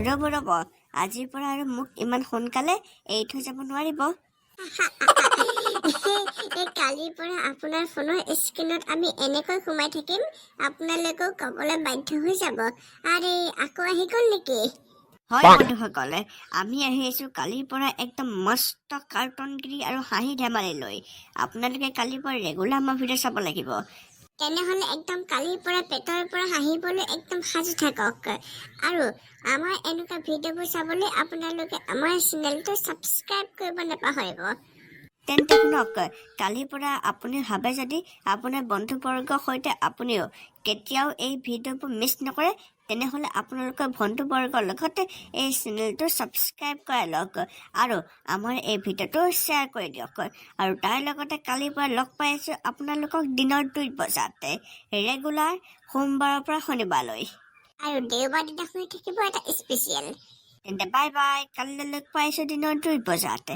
ৰ'ব আজিৰ পৰা আৰু মোক ইমান সোনকালে এৰি থৈ যাব নোৱাৰিব। কালিৰ পৰা আপোনাৰ ফোনৰ স্ক্ৰীণত আমি এনেকৈ সোমাই থাকিম আপোনালোকেও ক'বলৈ বাধ্য হৈ যাব। আৰে আকৌ আহি গ'ল নেকি? হয় বন্ধুসকলে, আমি আহি আছো কালিৰ পৰা একদম মস্ত কাৰ্টুনগিৰি আৰু হাঁহি ধেমালি লৈ। আপোনালোকে কালিৰ পৰা ৰেগুলাৰ আমাৰ ভিডিঅ' চাব লাগিব। তেনেহ'লে একদম কালিৰ পৰা পেটৰ পৰা হাঁহিবলৈ একদম সাজু থাকক। আৰু আমাৰ এনেকুৱা ভিডিঅ'বোৰ চাবলৈ আপোনালোকে আমাৰ চেনেলটো ছাবস্ক্ৰাইব কৰিব নাপাহৰিব। তেন্তে শুনক, কালিৰ পৰা আপুনি ভাবে যদি আপোনাৰ বন্ধুবৰ্গৰ সৈতে আপুনিও কেতিয়াও এই ভিডিঅ'বোৰ মিছ নকৰে, তেনেহ'লে আপোনালোকৰ বন্ধুবৰ্গৰ লগতে এই চেনেলটো ছাবস্ক্ৰাইব কৰাই লওক আৰু আমাৰ এই ভিডিঅ'টো শ্বেয়াৰ কৰি দিয়ক। আৰু তাৰ লগতে কালিৰ পৰা লগ পাই আছোঁ আপোনালোকক দিনৰ 2 বজাতে, ৰেগুলাৰ সোমবাৰৰ পৰা শনিবাৰলৈ। আৰু দেওবাৰ দিনাখন থাকিব এটা স্পেচিয়েল। তেন্তে বাই বাই, কালিলৈ লগ পাই আছোঁ দিনৰ 2 বজাতে।